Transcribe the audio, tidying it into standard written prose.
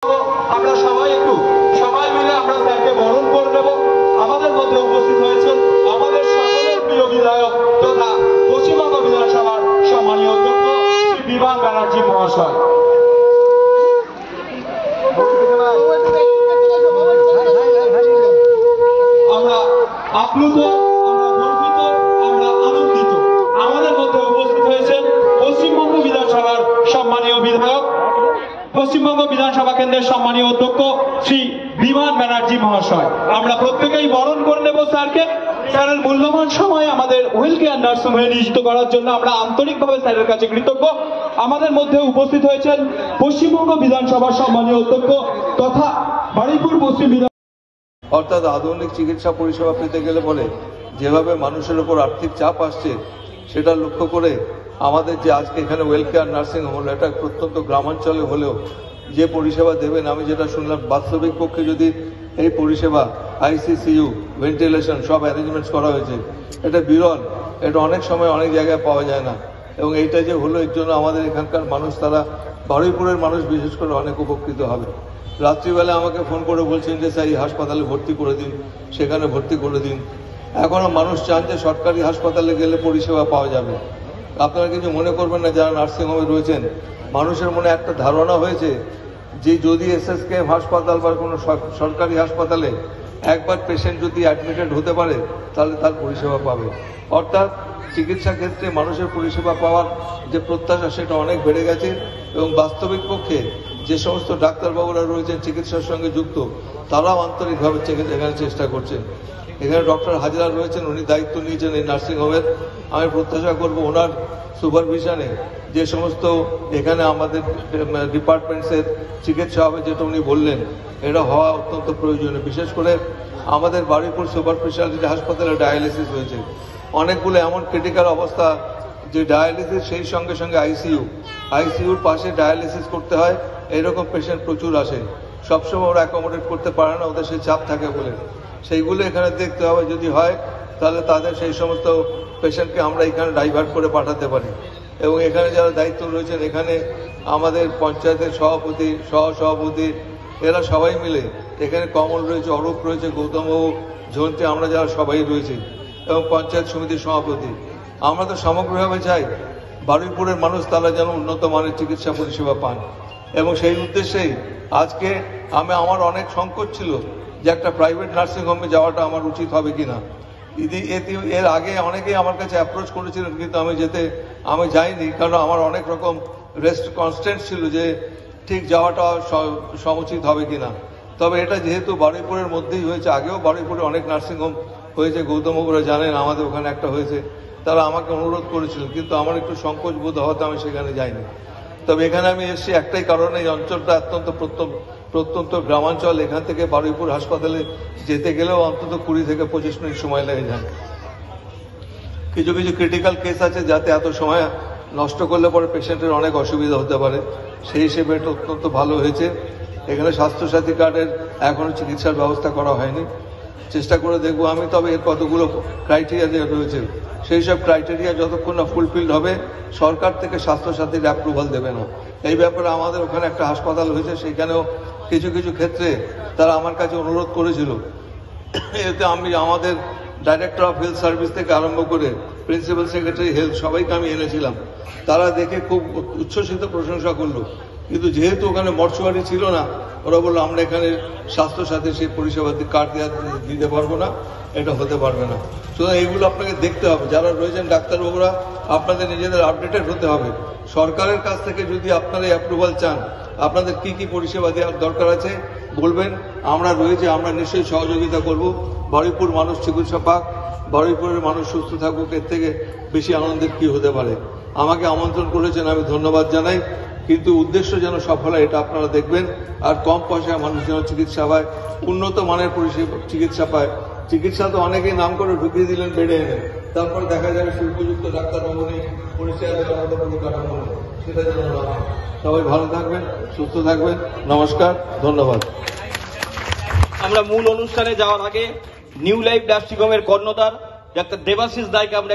আমরা সবাই মিলে আমরা স্যারকে বরণ করে নেব। আমাদের মধ্যে উপস্থিত হয়েছেন আমাদের সকলের প্রিয় বিধায়ক তথা পশ্চিমবঙ্গ বিধানসভার সম্মানীয় অধ্যক্ষ শ্রী বিমান ব্যানার্জি মহাশয়। আমরা আপ্লুত, আমরা গর্বিত, আমরা আনন্দিত। আমাদের মধ্যে উপস্থিত হয়েছেন পশ্চিমবঙ্গ বিধানসভার সম্মানীয় বিধায়ক, পশ্চিমবঙ্গ বিধানসভা কেন্দ্রের সম্মানীয় অধ্যক্ষ শ্রী বিমান ব্যানার্জি মহাশয়। আমরা প্রত্যেকেই বরণ করে নেব স্যারকে। স্যারের মূল্যবান সময় আমাদের ওয়েল কেয়ার নার্সিং হোমে নিয়োজিত করার জন্য আমরা আন্তরিকভাবে স্যারের কাছে কৃতজ্ঞ। আমাদের মধ্যে উপস্থিত হয়েছেন পশ্চিমবঙ্গ বিধানসভার সম্মানীয় অধ্যক্ষ তথা বারুইপুর পশ্চিম বিধান। অর্থাৎ আধুনিক চিকিৎসা পরিষেবা পেতে গেলে বলে যেভাবে মানুষের উপর আর্থিক চাপ আসছে সেটা লক্ষ্য করে আমাদের যে আজকে এখানে ওয়েল কেয়ার নার্সিং হোম হলো, এটা প্রত্যন্ত গ্রামাঞ্চলে হলেও যে পরিষেবা দেবেন, আমি যেটা শুনলাম বাস্তবিক পক্ষে যদি এই পরিষেবা আইসিসিইউ, ভেন্টিলেশন সব অ্যারেঞ্জমেন্টস করা হয়েছে, এটা বিরল, এটা অনেক সময় অনেক জায়গায় পাওয়া যায় না। এবং এইটা যে হলো এর জন্য আমাদের এখানকার মানুষ, তারা বারুইপুরের মানুষ বিশেষ করে অনেক উপকৃত হবে। রাত্রিবেলা আমাকে ফোন করে বলছেন যে স্যার এই হাসপাতালে ভর্তি করে দিন, সেখানে ভর্তি করে দিন। এখনও মানুষ চান যে সরকারি হাসপাতালে গেলে পরিষেবা পাওয়া যাবে। আপনারা কিছু মনে করবেন না যারা নার্সিংহোমে রয়েছেন, মানুষের মনে একটা ধারণা হয়েছে যে যদি এসএসকেএম হাসপাতাল বা কোনো সরকারি হাসপাতালে একবার পেশেন্ট যদি অ্যাডমিটেড হতে পারে তাহলে তার পরিষেবা পাবে। অর্থাৎ চিকিৎসা ক্ষেত্রে মানুষের পরিষেবা পাওয়ার যে প্রত্যাশা সেটা অনেক বেড়ে গেছে। এবং বাস্তবিক পক্ষে যে সমস্ত ডাক্তারবাবুরা রয়েছেন চিকিৎসার সঙ্গে যুক্ত, তারাও আন্তরিকভাবে এখানে চেষ্টা করছেন। এখানে ডক্টর হাজরা রয়েছেন, উনি দায়িত্ব নিয়েছেন এই নার্সিংহোমের। আমি প্রত্যাশা করব ওনার সুপারভিশনে যে সমস্ত এখানে আমাদের ডিপার্টমেন্টসের চিকিৎসা হবে, যেটা উনি বললেন, এটা হওয়া অত্যন্ত প্রয়োজনীয়। বিশেষ করে আমাদের বারুইপুর সুপার স্পেশালিটি হাসপাতালে ডায়ালিসিস হয়েছে, অনেকগুলো এমন ক্রিটিক্যাল অবস্থা যে ডায়ালিসিস সেই সঙ্গে সঙ্গে আইসিইউর পাশে ডায়ালিসিস করতে হয়, এইরকম পেশেন্ট প্রচুর আসে। সবসময় ওরা অ্যাকোমোডেট করতে পারে না, ওদের সেই চাপ থাকে বলে। সেইগুলো এখানে দেখতে হবে, যদি হয় তাহলে তাদের সেই সমস্ত পেশেন্টকে আমরা এখানে ডাইভার্ট করে পাঠাতে পারি। এবং এখানে যারা দায়িত্ব রয়েছেন, এখানে আমাদের পঞ্চায়েতের সভাপতি, সহসভাপতি, এরা সবাই মিলে, এখানে কমল রয়েছে, অরূপ রয়েছে, গৌতমবাবু, ঝন্টে, আমরা যারা সবাই রয়েছি, এবং পঞ্চায়েত সমিতির সভাপতি, আমরা তো সমগ্রভাবে চাই বারুইপুরের মানুষ তারা যেন উন্নত মানের চিকিৎসা পরিষেবা পান। এবং সেই উদ্দেশ্যেই আজকে আমার অনেক সংকোচ ছিল যে একটা প্রাইভেট নার্সিংহোমে যাওয়াটা আমার উচিত হবে কিনা। এর আগে অনেকেই আমার কাছে অ্যাপ্রোচ করেছিলেন, কিন্তু আমি যাইনি, কারণ আমার অনেক রকম কনস্ট্যান্ট ছিল যে ঠিক যাওয়াটা সমুচিত হবে কিনা। তবে এটা যেহেতু বারুইপুরের মধ্যেই হয়েছে, আগেও বারুইপুরে অনেক নার্সিংহোম হয়েছে, গৌতমবাবুরা জানেন, আমাদের ওখানে একটা হয়েছে, তারা আমাকে অনুরোধ করেছিলেন, কিন্তু আমার একটু সংকোচ বোধ হওয়াতে আমি সেখানে যাইনি। তবে এখানে আমি এসেছি একটাই কারণে, এই অঞ্চলটা প্রত্যন্ত গ্রামাঞ্চল, এখান থেকে বারুইপুর হাসপাতালে যেতে গেলেও অন্তত 20 থেকে 25 মিনিট সময় লেগে যায়। কিছু কিছু ক্রিটিক্যাল কেস আছে যাতে এত সময় নষ্ট করলে পরে পেশেন্টের অনেক অসুবিধা হতে পারে, সেই হিসেবে এটা অত্যন্ত ভালো হয়েছে। এখানে স্বাস্থ্যসাথী কার্ডের এখনও চিকিৎসার ব্যবস্থা করা হয়নি, চেষ্টা করে দেখবো আমি। তবে এর কতগুলো ক্রাইটেরিয়া যে রয়েছে, সেই সব ক্রাইটেরিয়া যতক্ষণ না ফুলফিলড হবে, সরকার থেকে স্বাস্থ্যসাথীর অ্যাপ্রুভাল দেবে না। এই ব্যাপারে আমাদের ওখানে একটা হাসপাতাল হয়েছে, সেখানেও কিছু কিছু ক্ষেত্রে তারা আমার কাছে অনুরোধ করেছিল। এতে আমাদের ডাইরেক্টর অফ হেলথ সার্ভিস থেকে আরম্ভ করে প্রিন্সিপাল সেক্রেটারি হেলথ সবাইকে আমি এনেছিলাম, তারা দেখে খুব উচ্ছ্বসিত প্রশংসা করলো। কিন্তু যেহেতু ওখানে মর্চুয়ারি ছিল না, ওরা বললো আমরা এখানে স্বাস্থ্যসাথীর সেই পরিষেবা কার্ড দিতে পারবো না, এটা হতে পারবে না। সুতরাং এইগুলো আপনাকে দেখতে হবে, যারা রয়েছেন ডাক্তারবাবুরা, আপনাদের নিজেদের আপডেটেড হতে হবে। সরকারের কাছ থেকে যদি আপনারা অ্যাপ্রুভাল চান, আপনাদের কি কি পরিষেবা দেওয়ার দরকার আছে বলবেন, আমরা রয়েছে, আমরা নিশ্চয়ই সহযোগিতা করব। বারুইপুর মানুষ চিকিৎসা পাক, বারুইপুরের মানুষ সুস্থ থাকুক, এর থেকে বেশি আনন্দের কি হতে পারে। আমাকে আমন্ত্রণ করেছেন, আমি ধন্যবাদ জানাই, কিন্তু উদ্দেশ্য যেন সফল হয় এটা আপনারা দেখবেন। আর কম পয়সায় মানুষ যেন চিকিৎসা পায়, উন্নত মানের পরিষেবা চিকিৎসা পায়। চিকিৎসা তো অনেকেই নাম করে ঢুকিয়ে দিলেন বেডে এনে, তারপরে দেখা যাবে শুল্কযুক্ত ডাক্তারবাবু নেই, পরিষেবা কাঠামো নেই, সেটা যেন না হয়। সবাই ভালো থাকবেন, সুস্থ থাকবেন, নমস্কার, ধন্যবাদ। আমরা মূল অনুষ্ঠানে যাওয়ার আগে নিউ লাইফ নার্সিংহোমের কর্ণধার ডাক্তার দেবাশিস দাইকে আমরা